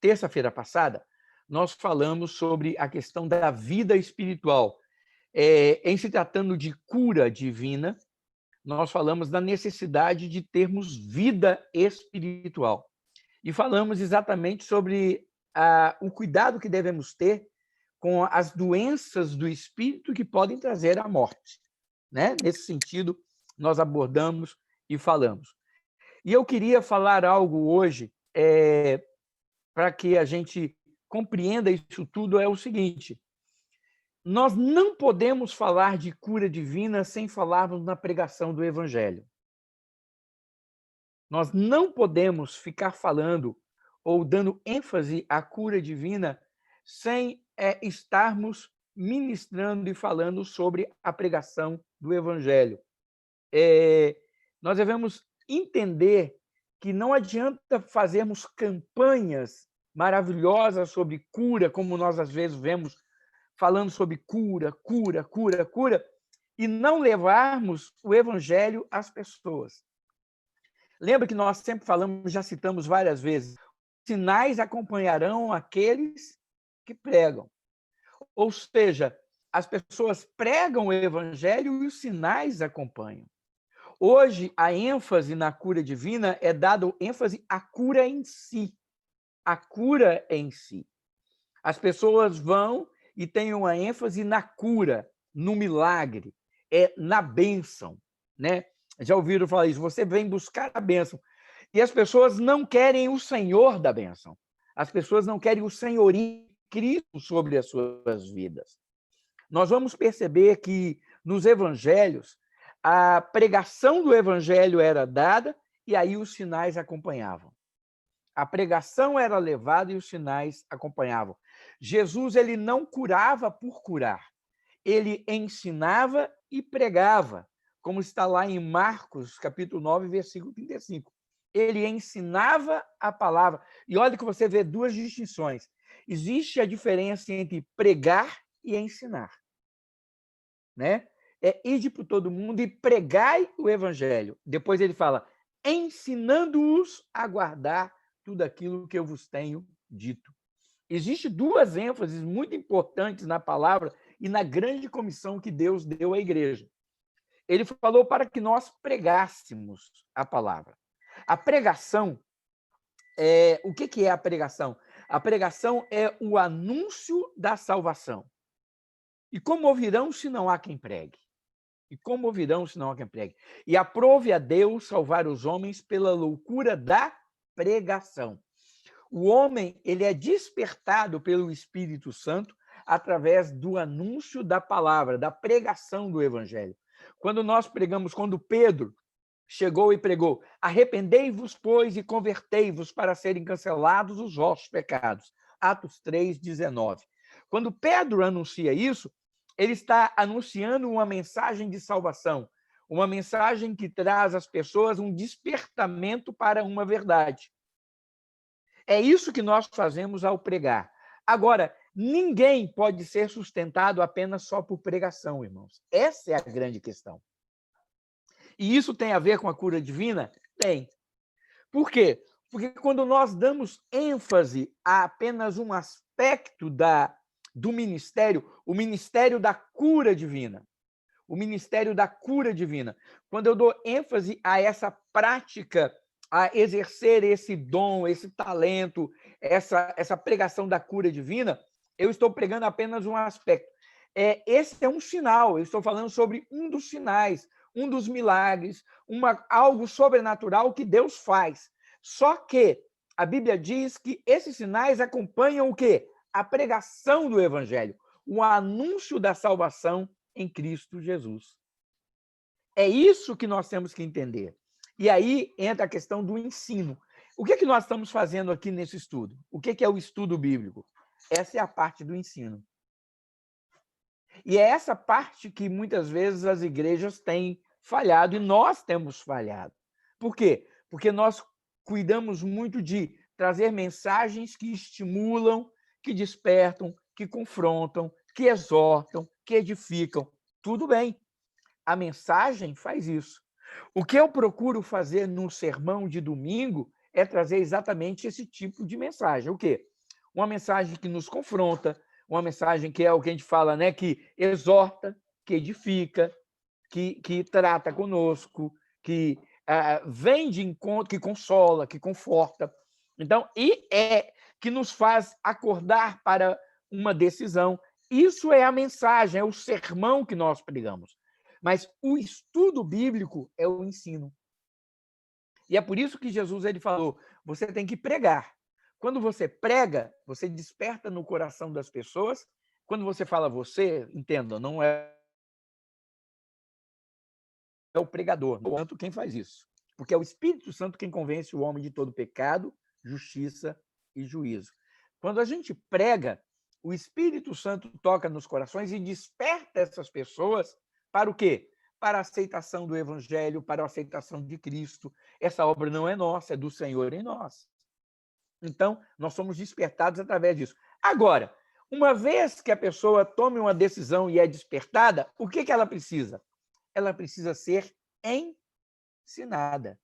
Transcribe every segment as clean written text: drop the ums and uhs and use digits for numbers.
Terça-feira passada, nós falamos sobre a questão da vida espiritual. Em se tratando de cura divina, nós falamos da necessidade de termos vida espiritual. E falamos exatamente sobre o cuidado que devemos ter com as doenças do espírito que podem trazer a morte. Né? Nesse sentido, nós abordamos e falamos. E eu queria falar algo hoje para que a gente compreenda isso tudo, é o seguinte: nós não podemos falar de cura divina sem falarmos na pregação do Evangelho. Nós não podemos ficar falando ou dando ênfase à cura divina sem estarmos ministrando e falando sobre a pregação do Evangelho. Nós devemos entender que não adianta fazermos campanhas maravilhosas sobre cura, como nós às vezes vemos falando sobre cura, e não levarmos o Evangelho às pessoas. Lembra que nós sempre falamos, já citamos várias vezes, sinais acompanharão aqueles que pregam. Ou seja, as pessoas pregam o Evangelho e os sinais acompanham. Hoje, a ênfase na cura divina é dado ênfase à cura em si. A cura em si. As pessoas vão e têm uma ênfase na cura, no milagre, na bênção. Né? Já ouviram falar isso? Você vem buscar a bênção. E as pessoas não querem o Senhor da bênção. As pessoas não querem o senhorio de Cristo sobre as suas vidas. Nós vamos perceber que nos evangelhos, a pregação do evangelho era dada e aí os sinais acompanhavam. A pregação era levada e os sinais acompanhavam. Jesus, ele não curava por curar. Ele ensinava e pregava, como está lá em Marcos, capítulo 9, versículo 35. Ele ensinava a palavra. E olha que você vê duas distinções. Existe a diferença entre pregar e ensinar. Né? Ide por todo mundo e pregai o evangelho. Depois ele fala, ensinando-os a guardar tudo aquilo que eu vos tenho dito. Existem duas ênfases muito importantes na palavra e na grande comissão que Deus deu à igreja. Ele falou para que nós pregássemos a palavra. A pregação, o que é a pregação? A pregação é o anúncio da salvação. E como ouvirão se não há quem pregue? E como ouvirão se não há quem pregue? E aprove a Deus salvar os homens pela loucura da pregação. O homem, ele é despertado pelo Espírito Santo através do anúncio da palavra, da pregação do evangelho. Quando nós pregamos, quando Pedro chegou e pregou, arrependei-vos, pois, e convertei-vos para serem cancelados os vossos pecados. Atos 3:19. Quando Pedro anuncia isso, ele está anunciando uma mensagem de salvação, uma mensagem que traz às pessoas um despertamento para uma verdade. É isso que nós fazemos ao pregar. Agora, ninguém pode ser sustentado apenas só por pregação, irmãos. Essa é a grande questão. E isso tem a ver com a cura divina? Tem. Por quê? Porque quando nós damos ênfase a apenas um aspecto do ministério, o ministério da cura divina, o ministério da cura divina, quando eu dou ênfase a essa prática, a exercer esse dom, esse talento, essa pregação da cura divina, eu estou pregando apenas um aspecto. Esse é um sinal, eu estou falando sobre um dos sinais, um dos milagres, algo sobrenatural que Deus faz. Só que a Bíblia diz que esses sinais acompanham o quê? A pregação do evangelho, o anúncio da salvação em Cristo Jesus. É isso que nós temos que entender. E aí entra a questão do ensino. O que é que nós estamos fazendo aqui nesse estudo? O que é o estudo bíblico? Essa é a parte do ensino. E é essa parte que muitas vezes as igrejas têm falhado e nós temos falhado. Por quê? Porque nós cuidamos muito de trazer mensagens que estimulam, que despertam, que confrontam, que exortam, que edificam. Tudo bem. A mensagem faz isso. O que eu procuro fazer no sermão de domingo é trazer exatamente esse tipo de mensagem. O quê? Uma mensagem que nos confronta, uma mensagem que é o que a gente fala, né? Que exorta, que edifica, que trata conosco, que vem de encontro, que consola, que conforta. Então, e é que nos faz acordar para uma decisão. Isso é a mensagem, é o sermão que nós pregamos. Mas o estudo bíblico é o ensino. E é por isso que Jesus ele falou: você tem que pregar. Quando você prega, você desperta no coração das pessoas. Quando você fala você, entenda, não é o pregador, não é tanto quem faz isso. Porque é o Espírito Santo quem convence o homem de todo pecado, justiça e juízo. Quando a gente prega, o Espírito Santo toca nos corações e desperta essas pessoas para o quê? Para a aceitação do Evangelho, para a aceitação de Cristo. Essa obra não é nossa, é do Senhor em nós. Então, nós somos despertados através disso. Agora, uma vez que a pessoa tome uma decisão e é despertada, o que ela precisa? Ela precisa ser ensinada.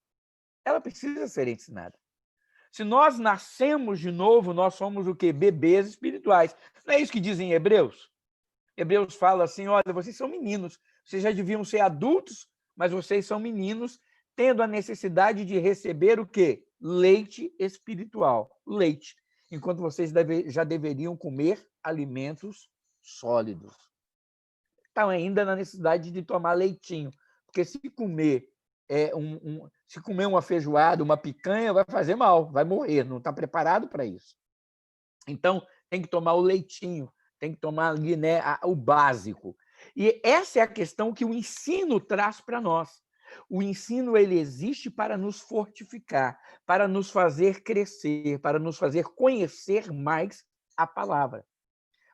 Ela precisa ser ensinada. Se nós nascemos de novo, nós somos o quê? Bebês espirituais. Não é isso que dizem Hebreus? Hebreus fala assim, olha, vocês são meninos, vocês já deviam ser adultos, mas vocês são meninos, tendo a necessidade de receber o quê? Leite espiritual, leite, enquanto vocês já deveriam comer alimentos sólidos. Estão ainda na necessidade de tomar leitinho, porque se comer se comer uma feijoada, uma picanha, vai fazer mal, vai morrer, não está preparado para isso. Então, tem que tomar o leitinho, tem que tomar ali, né, o básico. E essa é a questão que o ensino traz para nós. O ensino ele existe para nos fortificar, para nos fazer crescer, para nos fazer conhecer mais a palavra,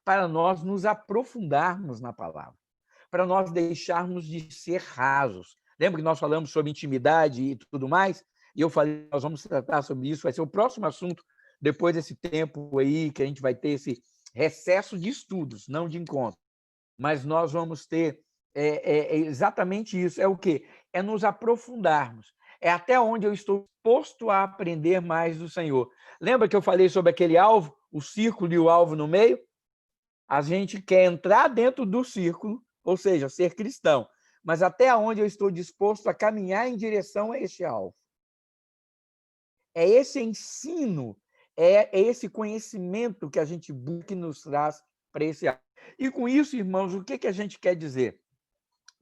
para nós nos aprofundarmos na palavra, para nós deixarmos de ser rasos. Lembra que nós falamos sobre intimidade e tudo mais? E eu falei, nós vamos tratar sobre isso, vai ser o próximo assunto, depois desse tempo aí, que a gente vai ter esse recesso de estudos, não de encontro. Mas nós vamos ter exatamente isso. É o quê? É nos aprofundarmos. É até onde eu estou disposto a aprender mais do Senhor. Lembra que eu falei sobre aquele alvo, o círculo e o alvo no meio? A gente quer entrar dentro do círculo, ou seja, ser cristão, mas até onde eu estou disposto a caminhar em direção a este alvo. É esse ensino, é esse conhecimento que a gente busca que nos traz para esse alvo. E com isso, irmãos, o que a gente quer dizer?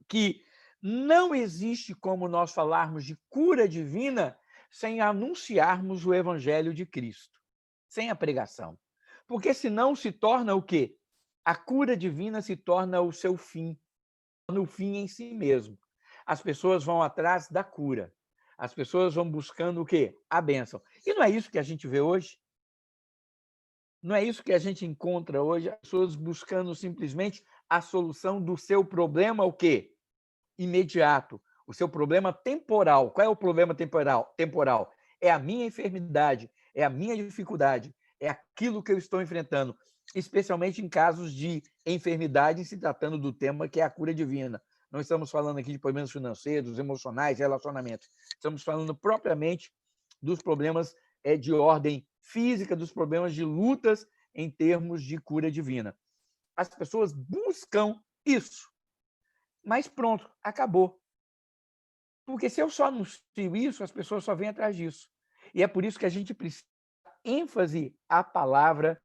Que não existe como nós falarmos de cura divina sem anunciarmos o evangelho de Cristo, sem a pregação. Porque senão se torna o quê? A cura divina se torna o seu fim, no fim em si mesmo. As pessoas vão atrás da cura. As pessoas vão buscando o quê? A bênção. E não é isso que a gente vê hoje? Não é isso que a gente encontra hoje? As pessoas buscando simplesmente a solução do seu problema, o quê? Imediato. O seu problema temporal. Qual é o problema temporal? É a minha enfermidade, é a minha dificuldade, é aquilo que eu estou enfrentando, especialmente em casos de enfermidade, se tratando do tema que é a cura divina. Não estamos falando aqui de problemas financeiros, emocionais, relacionamentos. Estamos falando propriamente dos problemas de ordem física, dos problemas de lutas em termos de cura divina. As pessoas buscam isso. Mas pronto, acabou. Porque se eu só anuncio isso, as pessoas só vêm atrás disso. E é por isso que a gente precisa dar ênfase à palavra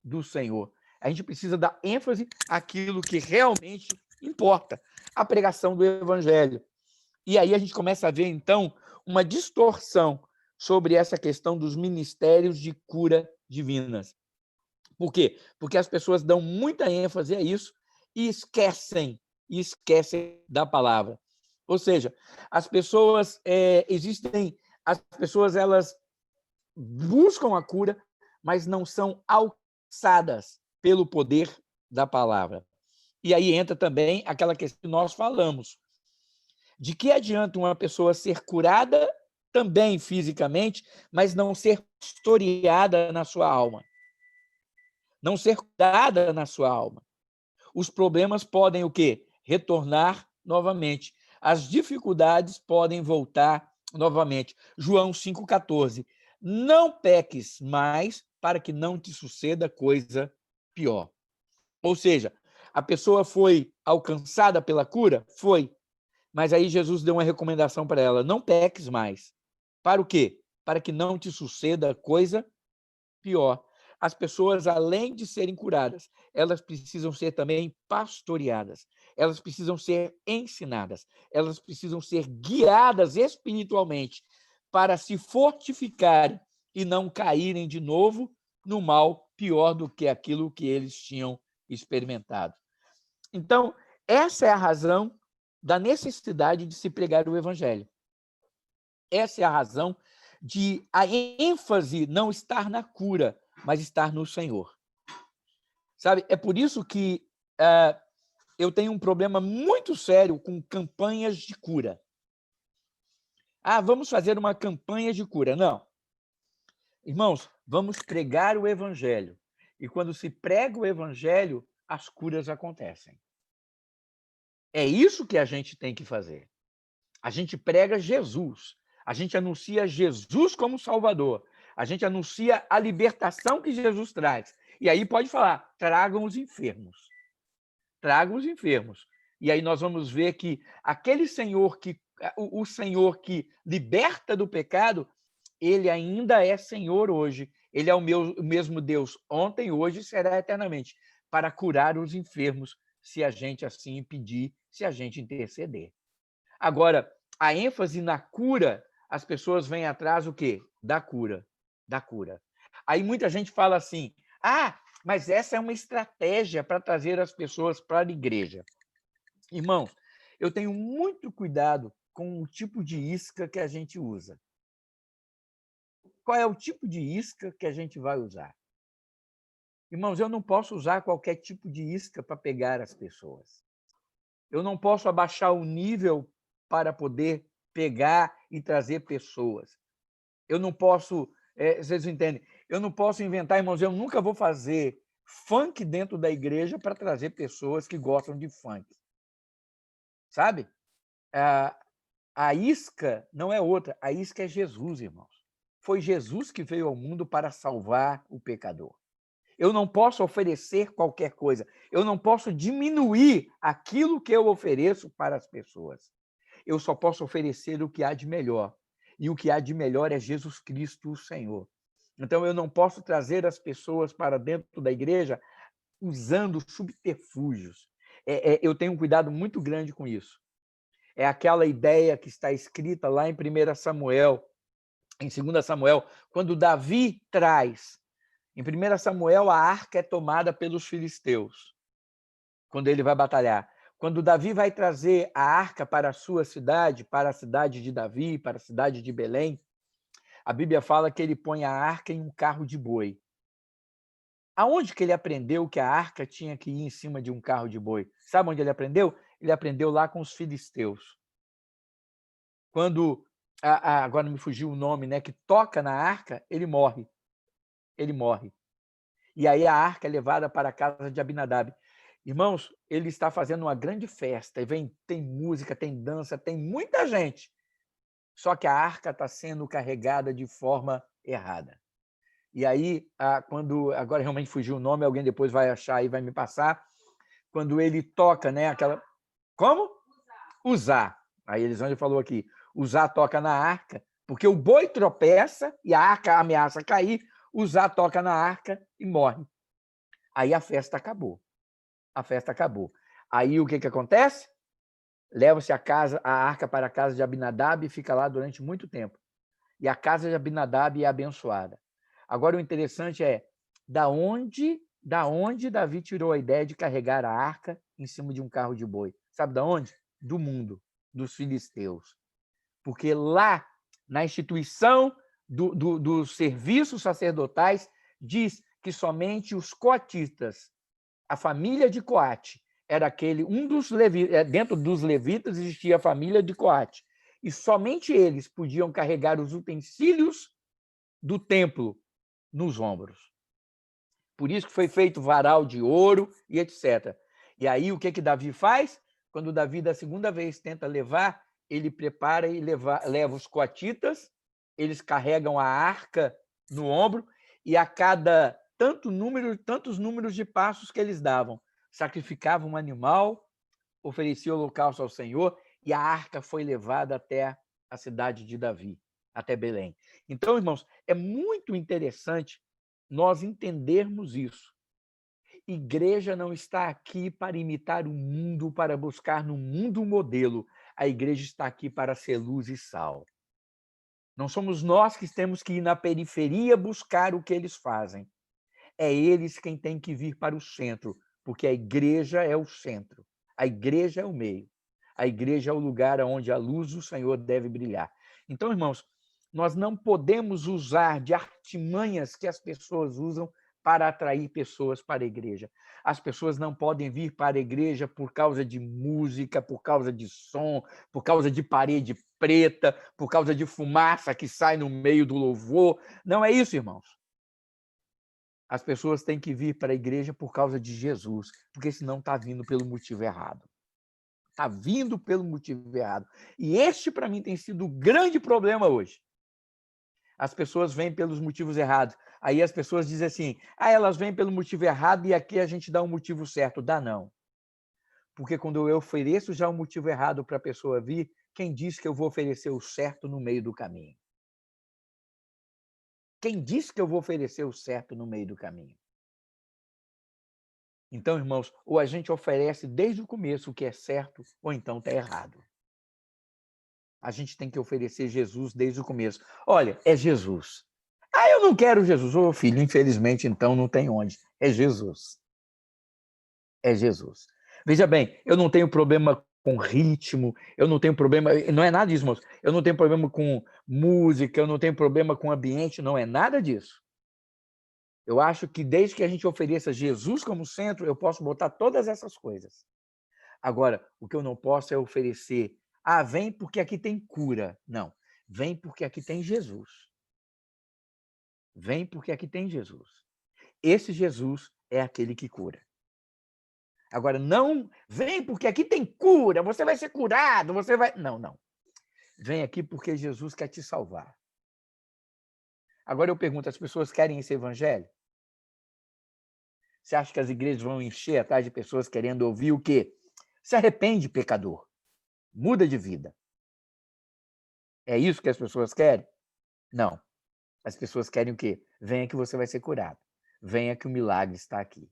do Senhor. A gente precisa dar ênfase àquilo que realmente importa, a pregação do Evangelho. E aí a gente começa a ver, então, uma distorção sobre essa questão dos ministérios de cura divinas. Por quê? Porque as pessoas dão muita ênfase a isso e esquecem da palavra. Ou seja, as pessoas as pessoas elas buscam a cura, mas não são alcançadas pelo poder da palavra. E aí entra também aquela questão que nós falamos. De que adianta uma pessoa ser curada também fisicamente, mas não ser historiada na sua alma? Não ser curada na sua alma. Os problemas podem o quê? Retornar novamente. As dificuldades podem voltar novamente. João 5,14. não peques mais para que não te suceda coisa pior. Ou seja, a pessoa foi alcançada pela cura? Foi. Mas aí Jesus deu uma recomendação para ela: não peques mais. Para o quê? Para que não te suceda coisa pior. As pessoas, além de serem curadas, elas precisam ser também pastoreadas, elas precisam ser ensinadas, elas precisam ser guiadas espiritualmente para se fortificarem e não caírem de novo no mal pior do que aquilo que eles tinham experimentado. Então, essa é a razão da necessidade de se pregar o evangelho. Essa é a razão de a ênfase não estar na cura, mas estar no Senhor. Sabe, é por isso que eu tenho um problema muito sério com campanhas de cura. Vamos fazer uma campanha de cura. Não. Irmãos, vamos pregar o evangelho. E quando se prega o evangelho, as curas acontecem. É isso que a gente tem que fazer. A gente prega Jesus. A gente anuncia Jesus como Salvador. A gente anuncia a libertação que Jesus traz. E aí pode falar, tragam os enfermos. Tragam os enfermos. E aí nós vamos ver que aquele Senhor o Senhor que liberta do pecado, ele ainda é Senhor hoje. Ele é o mesmo Deus ontem, hoje e será eternamente, para curar os enfermos, se a gente assim pedir, se a gente interceder. Agora, a ênfase na cura, as pessoas vêm atrás o quê? Da cura. Da cura. Aí muita gente fala assim, mas essa é uma estratégia para trazer as pessoas para a igreja. Irmão, eu tenho muito cuidado com o tipo de isca que a gente usa. Qual é o tipo de isca que a gente vai usar? Irmãos, eu não posso usar qualquer tipo de isca para pegar as pessoas. Eu não posso abaixar o nível para poder pegar e trazer pessoas. Eu não posso, vocês entendem? Eu não posso inventar, irmãos, eu nunca vou fazer funk dentro da igreja para trazer pessoas que gostam de funk. Sabe? A isca não é outra, a isca é Jesus, irmãos. Foi Jesus que veio ao mundo para salvar o pecador. Eu não posso oferecer qualquer coisa. Eu não posso diminuir aquilo que eu ofereço para as pessoas. Eu só posso oferecer o que há de melhor. E o que há de melhor é Jesus Cristo, o Senhor. Então, eu não posso trazer as pessoas para dentro da igreja usando subterfúgios. Eu tenho um cuidado muito grande com isso. É aquela ideia que está escrita lá em 1 Samuel, em 2 Samuel, quando Davi traz. Em 1 Samuel, a arca é tomada pelos filisteus, quando ele vai batalhar. Quando Davi vai trazer a arca para a sua cidade, para a cidade de Davi, para a cidade de Belém, a Bíblia fala que ele põe a arca em um carro de boi. Aonde que ele aprendeu que a arca tinha que ir em cima de um carro de boi? Sabe onde ele aprendeu? Ele aprendeu lá com os filisteus. Quando, agora me fugiu o nome, né, que toca na arca, ele morre. Ele morre. E aí a arca é levada para a casa de Abinadab. Irmãos, ele está fazendo uma grande festa, e tem música, tem dança, tem muita gente. Só que a arca está sendo carregada de forma errada. E aí, quando agora realmente fugiu o nome, alguém depois vai achar e vai me passar, quando ele toca, né, aquela... Como? Usar. Aí Elisângela falou aqui, Usar toca na arca, porque o boi tropeça e a arca ameaça cair, Usar toca na arca e morre. Aí a festa acabou. A festa acabou. Aí o que acontece? Leva-se a arca para a casa de Abinadab e fica lá durante muito tempo. E a casa de Abinadab é abençoada. Agora o interessante é da onde Davi tirou a ideia de carregar a arca em cima de um carro de boi. Sabe da onde? Do mundo, dos filisteus. Porque lá, na instituição dos serviços sacerdotais, diz que somente os coatitas, a família de Coate, era aquele, dentro dos levitas existia a família de Coate, e somente eles podiam carregar os utensílios do templo nos ombros. Por isso que foi feito varal de ouro e etc. E aí o que Davi faz? Quando Davi da segunda vez tenta levar, ele prepara e leva os coatitas, eles carregam a arca no ombro e a cada tantos números de passos que eles davam, sacrificavam um animal, ofereciam holocausto ao Senhor e a arca foi levada até a cidade de Davi, até Belém. Então, irmãos, é muito interessante nós entendermos isso. Igreja não está aqui para imitar o mundo, para buscar no mundo um modelo. A igreja está aqui para ser luz e sal. Não somos nós que temos que ir na periferia buscar o que eles fazem. É eles quem tem que vir para o centro, porque a igreja é o centro. A igreja é o meio. A igreja é o lugar onde a luz do Senhor deve brilhar. Então, irmãos, nós não podemos usar de artimanhas que as pessoas usam para atrair pessoas para a igreja. As pessoas não podem vir para a igreja por causa de música, por causa de som, por causa de parede preta, por causa de fumaça que sai no meio do louvor. Não é isso, irmãos. As pessoas têm que vir para a igreja por causa de Jesus, porque senão está vindo pelo motivo errado. Está vindo pelo motivo errado. E este, para mim, tem sido o grande problema hoje. As pessoas vêm pelos motivos errados. Aí as pessoas dizem assim, elas vêm pelo motivo errado e aqui a gente dá um motivo certo. Dá não. Porque quando eu ofereço já um motivo errado para a pessoa vir, quem diz que eu vou oferecer o certo no meio do caminho? Quem diz que eu vou oferecer o certo no meio do caminho? Então, irmãos, ou a gente oferece desde o começo o que é certo, ou então está errado. A gente tem que oferecer Jesus desde o começo. Olha, é Jesus. Eu não quero Jesus. Ô, filho, infelizmente, então não tem onde. É Jesus. É Jesus. Veja bem, eu não tenho problema com ritmo, eu não tenho problema, não é nada disso, moço. Eu não tenho problema com música, eu não tenho problema com ambiente, não é nada disso. Eu acho que desde que a gente ofereça Jesus como centro, eu posso botar todas essas coisas. Agora, o que eu não posso é oferecer, vem porque aqui tem cura. Não, vem porque aqui tem Jesus. Vem porque aqui tem Jesus. Esse Jesus é aquele que cura. Agora, não vem porque aqui tem cura, você vai ser curado, você vai... Não, não. Vem aqui porque Jesus quer te salvar. Agora eu pergunto, as pessoas querem esse evangelho? Você acha que as igrejas vão encher atrás de pessoas querendo ouvir o quê? Se arrepende, pecador. Muda de vida. É isso que as pessoas querem? Não. As pessoas querem o quê? Venha que você vai ser curado. Venha que o milagre está aqui.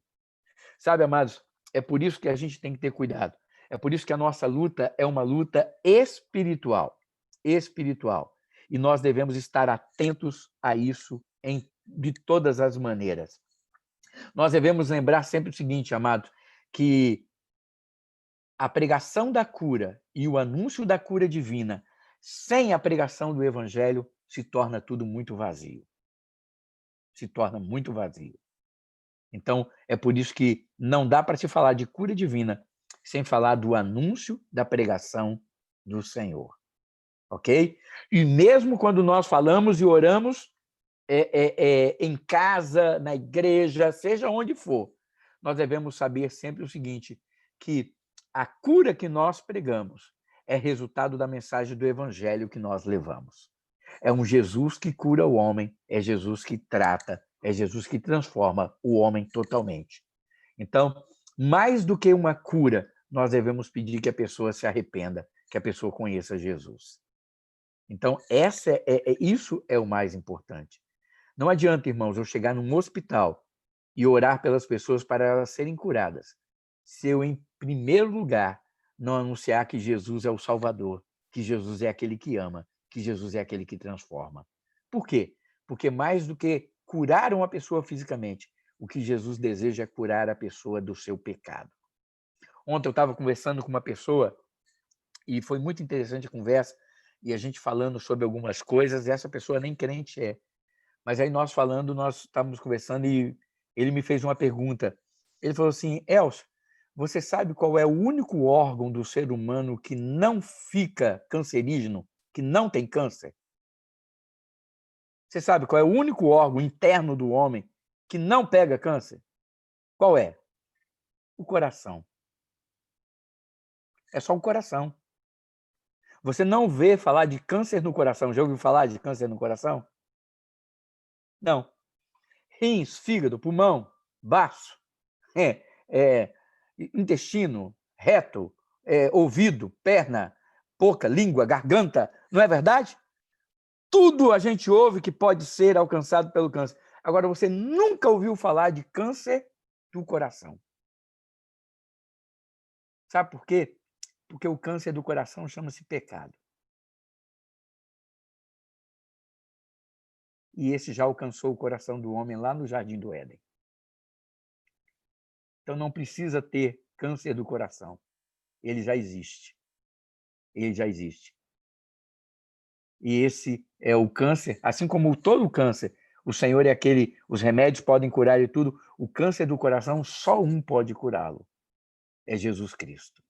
Sabe, amados, é por isso que a gente tem que ter cuidado. É por isso que a nossa luta é uma luta espiritual. Espiritual. E nós devemos estar atentos a isso de todas as maneiras. Nós devemos lembrar sempre o seguinte, amados, que a pregação da cura e o anúncio da cura divina, sem a pregação do evangelho, se torna tudo muito vazio. Se torna muito vazio. Então, é por isso que não dá para se falar de cura divina sem falar do anúncio da pregação do Senhor. Ok? E mesmo quando nós falamos e oramos em casa, na igreja, seja onde for, nós devemos saber sempre o seguinte, que a cura que nós pregamos é resultado da mensagem do evangelho que nós levamos. É um Jesus que cura o homem, é Jesus que trata, é Jesus que transforma o homem totalmente. Então, mais do que uma cura, nós devemos pedir que a pessoa se arrependa, que a pessoa conheça Jesus. Então, isso é o mais importante. Não adianta, irmãos, eu chegar num hospital e orar pelas pessoas para elas serem curadas, se eu, em primeiro lugar, não anunciar que Jesus é o Salvador, que Jesus é aquele que ama, que Jesus é aquele que transforma. Por quê? Porque mais do que curar uma pessoa fisicamente, o que Jesus deseja é curar a pessoa do seu pecado. Ontem eu estava conversando com uma pessoa e foi muito interessante a conversa, e a gente falando sobre algumas coisas, e essa pessoa nem crente é. Mas aí nós estávamos conversando e ele me fez uma pergunta. Ele falou assim, Elcio, você sabe qual é o único órgão do ser humano que não fica cancerígeno, que não tem câncer? Você sabe qual é o único órgão interno do homem que não pega câncer? Qual é? O coração. É só o coração. Você não vê falar de câncer no coração. Já ouviu falar de câncer no coração? Não. Rins, fígado, pulmão, baço, intestino, reto, ouvido, perna, boca, língua, garganta. Não é verdade? Tudo a gente ouve que pode ser alcançado pelo câncer. Agora, você nunca ouviu falar de câncer do coração. Sabe por quê? Porque o câncer do coração chama-se pecado. E esse já alcançou o coração do homem lá no Jardim do Éden. Então não precisa ter câncer do coração. Ele já existe. Ele já existe. E esse é o câncer, assim como todo o câncer. O Senhor é aquele, os remédios podem curar e tudo. O câncer do coração, só um pode curá-lo. É Jesus Cristo.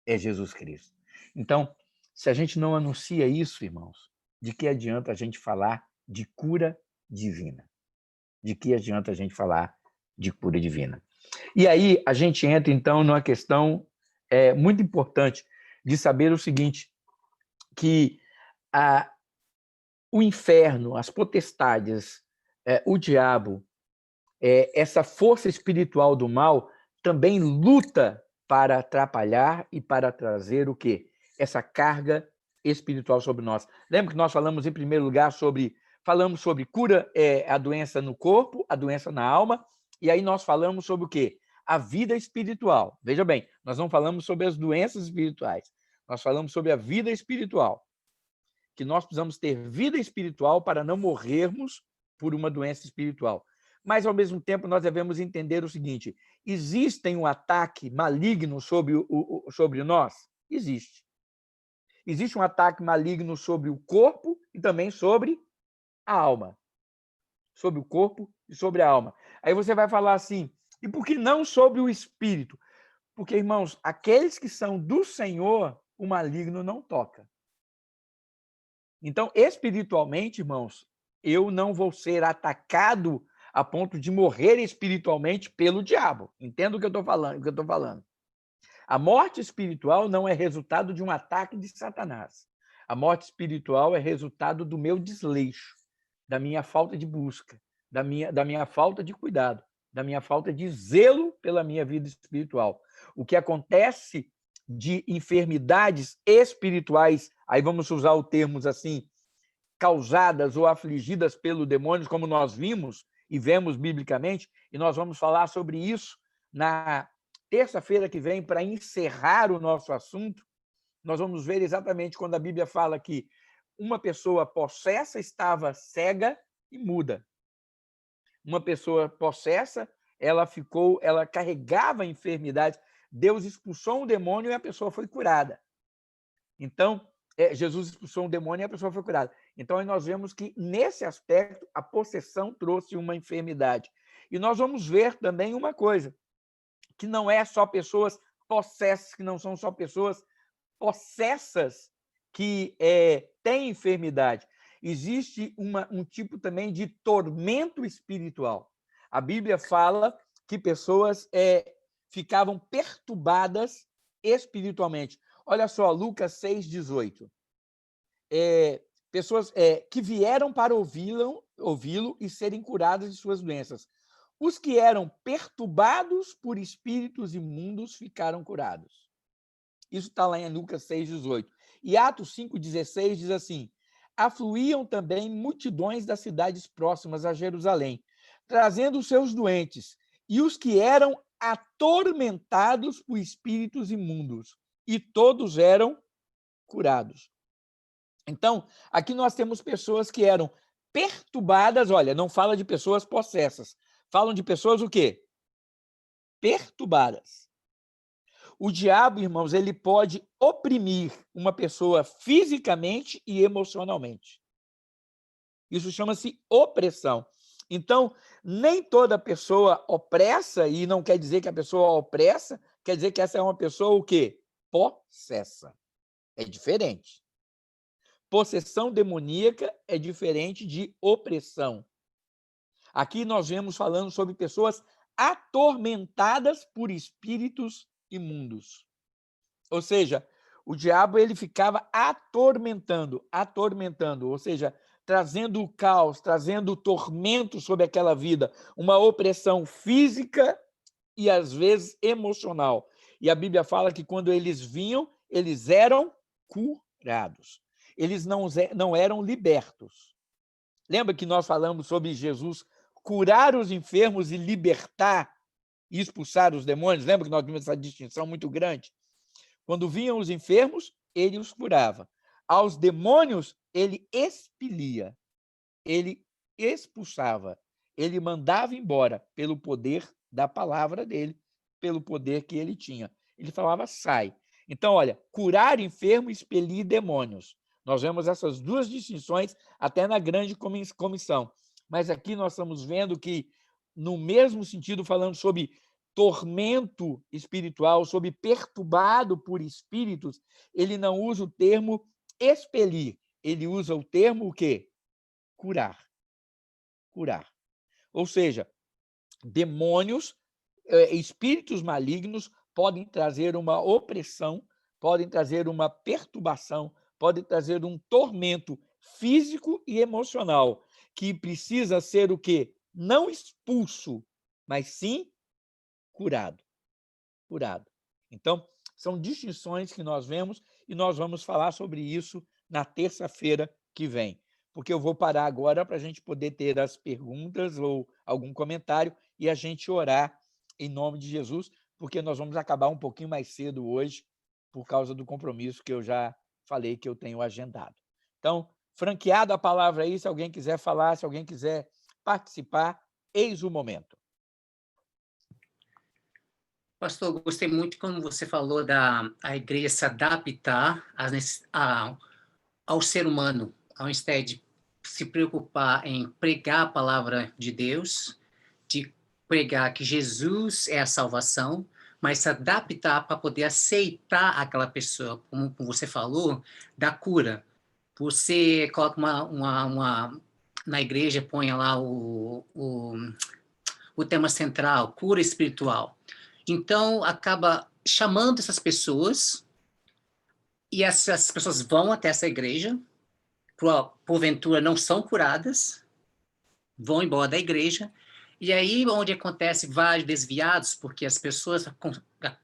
É Jesus Cristo. Então, se a gente não anuncia isso, irmãos, de que adianta a gente falar de cura divina? De que adianta a gente falar de cura divina? E aí a gente entra, então, numa questão muito importante de saber o seguinte, que o inferno, as potestades, o diabo, essa força espiritual do mal também luta para atrapalhar e para trazer o quê? Essa carga espiritual sobre nós. Lembra que nós falamos, em primeiro lugar, falamos sobre cura, a doença no corpo, a doença na alma, e aí nós falamos sobre o quê? A vida espiritual. Veja bem, nós não falamos sobre as doenças espirituais, nós falamos sobre a vida espiritual, que nós precisamos ter vida espiritual para não morrermos por uma doença espiritual. Mas, ao mesmo tempo, nós devemos entender o seguinte: existe um ataque maligno sobre nós? Existe. Existe um ataque maligno sobre o corpo e também sobre a alma. Sobre o corpo e sobre a alma. Aí você vai falar assim, e por que não sobre o espírito? Porque, irmãos, aqueles que são do Senhor, o maligno não toca. Então, espiritualmente, irmãos, eu não vou ser atacado a ponto de morrer espiritualmente pelo diabo. Entenda o que eu estou falando. A morte espiritual não é resultado de um ataque de Satanás. A morte espiritual é resultado do meu desleixo, da minha falta de busca, da minha falta de cuidado, da minha falta de zelo pela minha vida espiritual. O que acontece de enfermidades espirituais, aí vamos usar o termos assim, causadas ou afligidas pelo demônio, como nós vimos e vemos biblicamente, e nós vamos falar sobre isso na terça-feira que vem, para encerrar o nosso assunto. Nós vamos ver exatamente quando a Bíblia fala que uma pessoa possessa estava cega e muda. Uma pessoa possessa, ela carregava enfermidades. Deus expulsou um demônio e a pessoa foi curada. Então, Jesus expulsou um demônio e a pessoa foi curada. Então, aí nós vemos que, nesse aspecto, a possessão trouxe uma enfermidade. E nós vamos ver também uma coisa, que não é só pessoas possessas, que não são só pessoas possessas que têm enfermidade. Existe um tipo também de tormento espiritual. A Bíblia fala que pessoas ficavam perturbadas espiritualmente. Olha só, Lucas 6,18. Pessoas que vieram para ouvi-lo e serem curadas de suas doenças. Os que eram perturbados por espíritos imundos ficaram curados. Isso está lá em Lucas 6,18. E Atos 5,16 diz assim: afluíam também multidões das cidades próximas a Jerusalém, trazendo os seus doentes e os que eram atormentados por espíritos imundos, e todos eram curados. Então, aqui nós temos pessoas que eram perturbadas, olha, não fala de pessoas possessas, falam de pessoas o quê? Perturbadas. O diabo, irmãos, ele pode oprimir uma pessoa fisicamente e emocionalmente. Isso chama-se opressão. Então, nem toda pessoa opressa, e não quer dizer que a pessoa opressa, quer dizer que essa é uma pessoa o quê? Possessa. É diferente. Possessão demoníaca é diferente de opressão. Aqui nós vemos falando sobre pessoas atormentadas por espíritos imundos. Ou seja, O diabo ele ficava atormentando, ou seja, trazendo o caos, trazendo o tormento sobre aquela vida, uma opressão física e às vezes emocional. E a Bíblia fala que quando eles vinham, eles eram curados. Eles não eram libertos. Lembra que nós falamos sobre Jesus curar os enfermos e libertar e expulsar os demônios? Lembra que nós vimos essa distinção muito grande? Quando vinham os enfermos, ele os curava. Aos demônios, ele expelia, ele expulsava, ele mandava embora pelo poder da palavra dele, pelo poder que ele tinha. Ele falava, sai. Então, olha, curar enfermo e expelir demônios. Nós vemos essas duas distinções até na grande comissão. Mas aqui nós estamos vendo que, no mesmo sentido, falando sobre tormento espiritual, sobre perturbado por espíritos, ele não usa o termo expelir, ele usa o termo o quê? Curar. Curar. Ou seja, demônios, espíritos malignos podem trazer uma opressão, podem trazer uma perturbação, podem trazer um tormento físico e emocional, que precisa ser o quê? Não expulso, mas sim curado. Curado. Então, são distinções que nós vemos e nós vamos falar sobre isso na terça-feira que vem. Porque eu vou parar agora para a gente poder ter as perguntas ou algum comentário e a gente orar em nome de Jesus, porque nós vamos acabar um pouquinho mais cedo hoje por causa do compromisso que eu já falei que eu tenho agendado. Então, franqueado a palavra aí, se alguém quiser falar, se alguém quiser participar, eis o momento. Pastor, eu gostei muito quando você falou da a igreja se adaptar ao ser humano, ao invés de se preocupar em pregar a palavra de Deus, de pregar que Jesus é a salvação, mas se adaptar para poder aceitar aquela pessoa, como você falou, da cura. Você coloca na igreja, põe lá o tema central, cura espiritual. Então, acaba chamando essas pessoas, e essas pessoas vão até essa igreja, porventura não são curadas, vão embora da igreja, e aí onde acontece vários desviados, porque as pessoas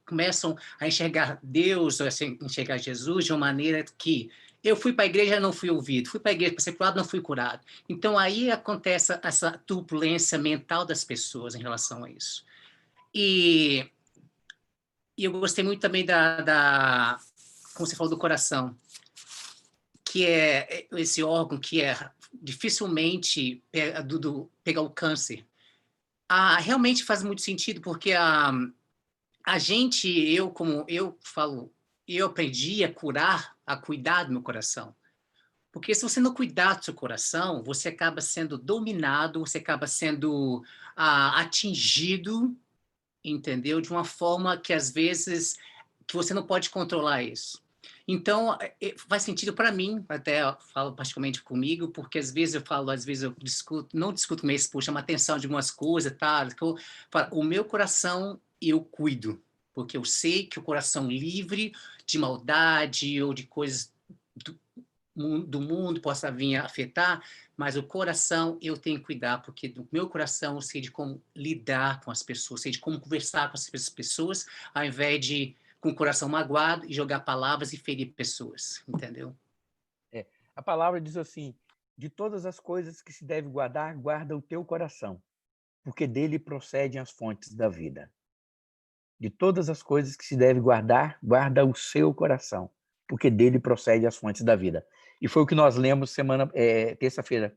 começam a enxergar Deus, ou a enxergar Jesus de uma maneira que eu fui para a igreja e não fui ouvido, fui para a igreja para ser curado, não fui curado. Então aí acontece essa turbulência mental das pessoas em relação a isso. E eu gostei muito também como você falou, do coração, que é esse órgão que dificilmente pegar o câncer. Realmente faz muito sentido, porque a gente, como eu falo, eu aprendi a cuidar do meu coração. Porque se você não cuidar do seu coração, você acaba sendo dominado, você acaba sendo atingido, entendeu? De uma forma que, às vezes, que você não pode controlar isso. Então, faz sentido para mim, até eu falo particularmente comigo, porque às vezes eu não discuto com minha esposa, chama atenção de algumas coisas, tá? Que eu falo, o meu coração eu cuido, porque eu sei que o coração livre de maldade ou de coisas do mundo possa vir a afetar, mas o coração eu tenho que cuidar, porque do meu coração eu sei de como lidar com as pessoas, sei de como conversar com as pessoas, ao invés de com o coração magoado e jogar palavras e ferir pessoas, entendeu? A palavra diz assim, de todas as coisas que se deve guardar, guarda o teu coração, porque dele procedem as fontes da vida. De todas as coisas que se deve guardar, guarda o seu coração, porque dele procedem as fontes da vida. E foi o que nós lemos terça-feira.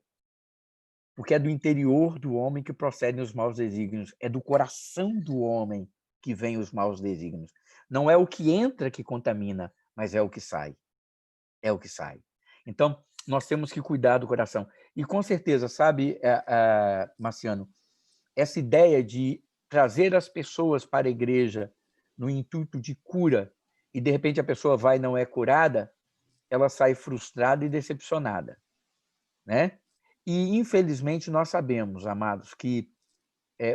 Porque é do interior do homem que procedem os maus desígnios, é do coração do homem que vêm os maus desígnios. Não é o que entra que contamina, mas é o que sai. É o que sai. Então, nós temos que cuidar do coração. E com certeza, sabe, Marciano, essa ideia de trazer as pessoas para a igreja no intuito de cura, e de repente a pessoa vai e não é curada, ela sai frustrada e decepcionada, né? E, infelizmente, nós sabemos, amados, que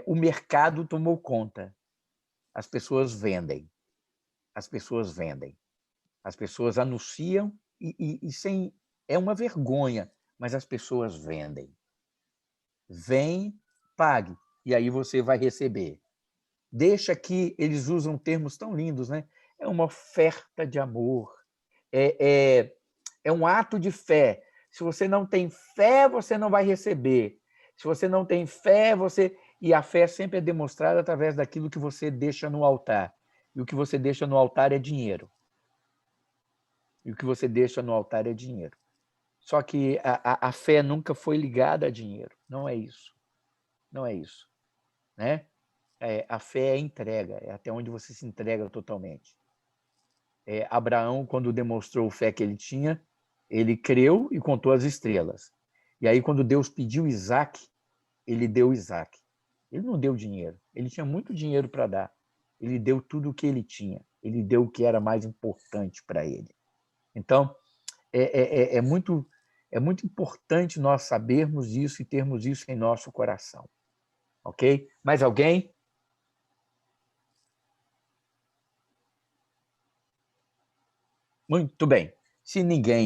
o mercado tomou conta. As pessoas vendem. As pessoas vendem. As pessoas anunciam e sem... É uma vergonha, mas as pessoas vendem. Vem, pague, e aí você vai receber. Deixa que eles usam termos tão lindos, né? É uma oferta de amor. É um ato de fé. Se você não tem fé, você não vai receber. Se você não tem fé, você... E a fé sempre é demonstrada através daquilo que você deixa no altar. E o que você deixa no altar é dinheiro. E o que você deixa no altar é dinheiro. Só que a fé nunca foi ligada a dinheiro. Não é isso. Não é isso. Né? A fé é entrega, é até onde você se entrega totalmente. Abraão, quando demonstrou a fé que ele tinha, ele creu e contou as estrelas. E aí, quando Deus pediu Isaac, ele deu Isaac. Ele não deu dinheiro. Ele tinha muito dinheiro para dar. Ele deu tudo o que ele tinha. Ele deu o que era mais importante para ele. Então, é muito importante nós sabermos isso e termos isso em nosso coração. Ok? Mais alguém? Muito bem. Se ninguém